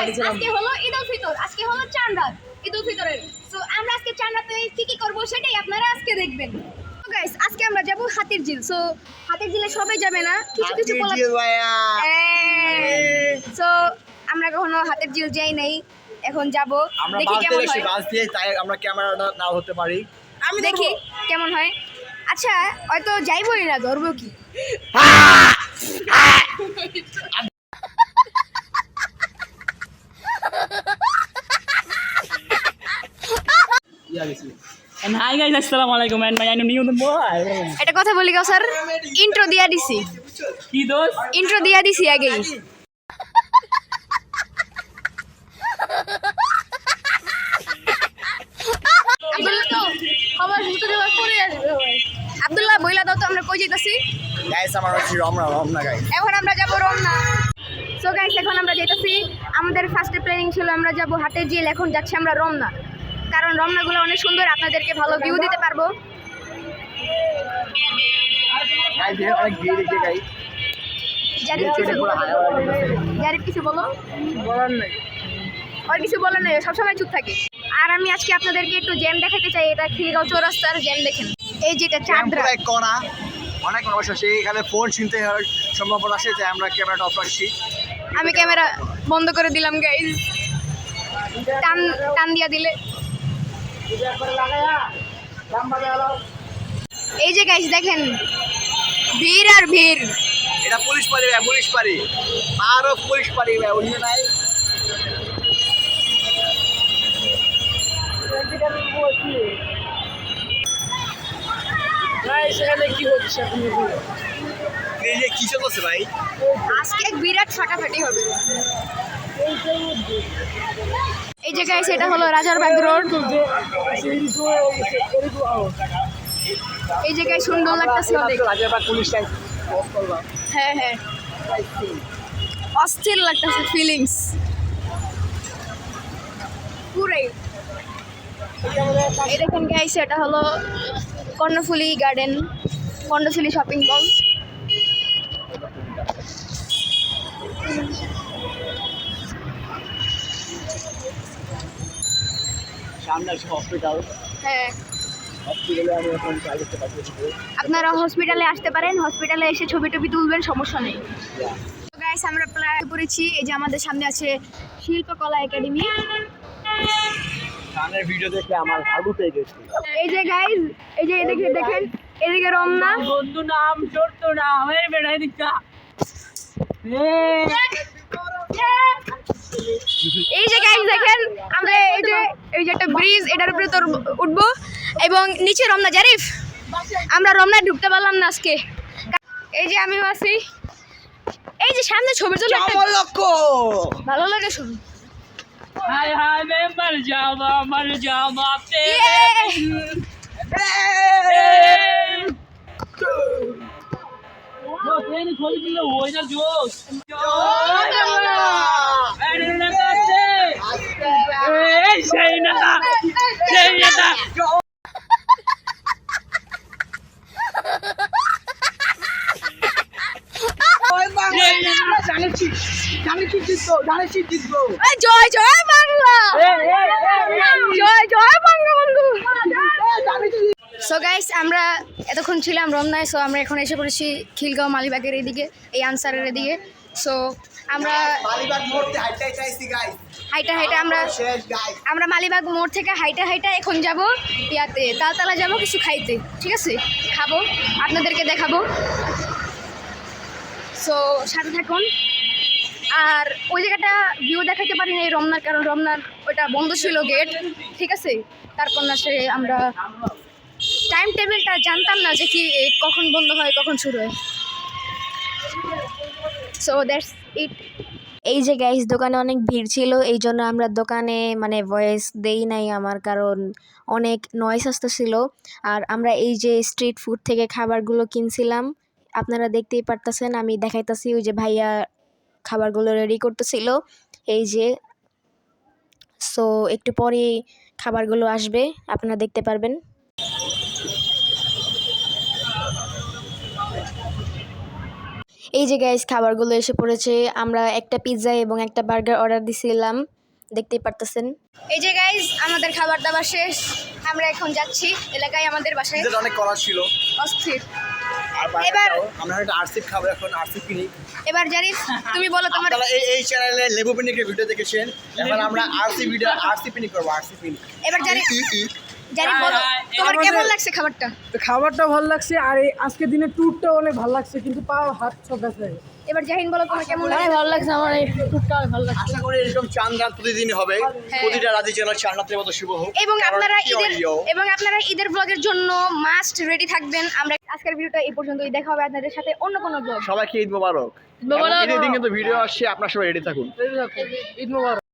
আজকে হলো ঈদ উল ফিতর, আজকে হলো চাঁদ রাত ঈদ উল ফিতরের। সো আমরা আজকে চাঁদ রাতে কি কি করব সেটাই আপনারা আজকে দেখবেন। তো গাইস আজকে আমরা যাব হাতির ঝিল। সো হাতির ঝিলে সবাই যাবে না, কিছু কিছু বলা। সো আমরা কখনো হাতির ঝিল যাই নাই, এখন যাব, দেখি কেমন হয়। বাস দিয়ে তাই আমরা ক্যামেরাটা নাও হতে পারি, আমি দেখি কেমন হয়। আচ্ছা হয়তো যাইবই না, ধরবো কি? Hi guys, assalamualaikum and my new boy. এটা কথা বলি গো স্যার, ইন্ট্রো দিয়া দিছি, কি দোষ? ইন্ট্রো দিয়া দিছি আগেই। আব্দুল্লাহ বইলা দাও তো আমরা কই যাইতাছি। গাইস আমরা হচ্ছে রমনা গাইস। এখন আমরা যাব রমনা। সো গাইস এখন আমরা যাইতাছি, আমাদের ফার্স্টে প্ল্যানিং ছিল আমরা যাব হাটের ঝিল, এখন যাচ্ছি আমরা রমনা, কারণ রমনাগুলো অনেক সুন্দর, আপনাদেরকে ভালো ভিউ দিতে পারবো। গাইস অনেক ভিড় দেখে গাইস। জারিফ কিছু বলো। বলার নাই, আর কিছু বলার নেই, সবসময় চুপ থাকে। আর আমি আজকে আপনাদেরকে একটু জ্যাম দেখাতে চাই, এটা খিলগাঁও চৌরাস্তার জ্যাম দেখেন। এই যেটা চাঁদরা করা অনেক সমস্যা, সেইখানে ফোন চিনতে হওয়ার সম্ভাবনা আছে, যে আমরা ক্যামেরাটা অফ রাখছি। আমি ক্যামেরা বন্ধ করে দিলাম গাইজ, টান টান দিয়া দিলে। এই যে গাইজ দেখেন ভিড় আর ভিড়। এটা পুলিশ পারি ভাই, পুলিশ পারি, আরো পুলিশ পারি ভাই, অন্য নাই। সেখানে কি হচ্ছে? এই যে কি চলছে ভাই, আজকে এক বিরাট ফাটাফাটি হবে। এই যে গাইস এটা হলো রাজারবাগ রোড। এই জায়গায় সুন্দর লাগতেছে অনেক। রাজারবাগ পুলিশ লাইন ক্রস করলাম। হ্যাঁ হ্যাঁ, অস্থির লাগতেছে ফিলিংস পুরাই। এই দেখেন গাইস এটা হলো Karnaphuli garden, Karnaphuli shopping mall. সামনে আছে হসপিটাল। হ্যাঁ, হসপিটালে আমি এখন ট্রাই করতে পারছি। আপনারা হসপিটালে আসতে পারেন, হসপিটালে এসে ছবি টবি তুলবেন, সমস্যা নেই। গাইস আমরা প্রায় করেছি। এই যে আমাদের সামনে আছে শিল্পকলা একাডেমি। গানের ভিডিও দেখে আমার হাগু পেয়ে গেছে। এই যে গাইস এই যে এদিকে দেখেন, এদিকে রমনা। বন্ধু নাম ছোট্ট না আমার বেড়াই দিচ্ছা। এই যে গাইস দেখেন আমরা এই যে একটা ব্রিজ, এটার উপরে তোর উঠবো এবং নিচে রমনা। জারিফ আমরা রমনায় ঢুকতে পারলাম না আজকে। এই যে আমিও আছি, এই যে সামনে ছবি তুলে আমার লক্ষ্য ভালো লাগে ছবি। हाय हाय मैं मर जावा ट्रेन खोल दिया हो जा जोश সেই না জয় জয় বাংলা, জয় জয় বঙ্গবন্ধু। সো গাইস আমরা এতক্ষণ ছিলাম রমনায়। সো আমরা এখন এসে পড়েছি খিলগাঁও মালিবাগের এদিকে, এই আনসারের এদিকে। সো আমরা মালিবাগ মোড় থেকে হাইটাই চাইছি গাইস, হাইটা হাইটা আমরা মালিবাগ মোড় থেকে হাইটা হাইটা এখন যাব ইয়াতে তালতলা যাব কিছু খাইতে, ঠিক আছে? খাবো, আপনাদেরকে দেখাবো। সো সাথে থাকুন। আর ওই জায়গাটা ভিউ দেখাতে পারি না এই রমনার, কারণ রমনার ওইটা বন্ধ ছিল গেট, ঠিক আছে? তারপর না সে আমরা টাইম টেবিলটা জানতাম না যে কি কখন বন্ধ হয় কখন শুরু হয়। So that's it. এই যে গাইস দোকানে অনেক ভিড় ছিল, এই জন্য আমরা দোকানে মানে ভয়েস দেই নাই আমার, কারণ অনেক নয়েজ আসতেছিল। আর আমরা এই যে স্ট্রিট ফুড থেকে খাবারগুলো কিনছিলাম, আপনারা দেখতেই পারতেছেন, আমি দেখাইতেছি। ওই যে ভাইয়া খাবারগুলো রেডি করতেছিল, এই যে। সো একটু পরে খাবারগুলো আসবে, আপনারা দেখতে পারবেন। এই যে গাইস খাবারগুলো এসে পড়েছে। আমরা একটা পিৎজা এবং একটা বার্গার অর্ডার দিছিলাম, দেখতেই পারতেছেন। এই যে গাইস আমাদের খাবার দাবার শেষ, আমরা এখন যাচ্ছি এলাকায় আমাদের বাসায়। যেটা অনেক করা ছিল। অস্থির। আর এবার আমরা একটা আরসিপ খাবো এখন, আরসিপ পিনিক। এবার জারিফ তুমি বলো তোমার। আপনারা এই চ্যানেলে লেবু পিনিকের ভিডিও দেখেছেন, এখন আমরা আরসি পিনিক করবো, আরসি পিনিক। এবার জারিফ বলো তোমার কেমন লাগছে খাবারটা? তো খাবারটা ভালো লাগছে, আর এই আজকের দিনের ট্যুরটাও অনেক ভালো লাগছে, কিন্তু পাও হাত সব ব্যথা। এবার জাহিন বলো তোমার কেমন লাগছে? ভালো লাগছে, আমার এই ট্যুরটা ভালো লাগছে। আশা করি এরকম চাঁদ রাত প্রতিদিন হবে, প্রতিটা রাতে যেন চাঁদ রাতের মতো শুভ হোক। এবং কারণ আপনারা ঈদের ব্লগের জন্য মাস্ট রেডি থাকবেন। আমরা আজকের ভিডিওটা এই পর্যন্তই, দেখা হবে আপনাদের সাথে অন্য কোনো ব্লগ। সবাইকে ঈদ মোবারক। ঈদের দিন কিন্তু ভিডিও আসছে, আপনার সবাই রেডি থাকুন। ঈদ মোবারক।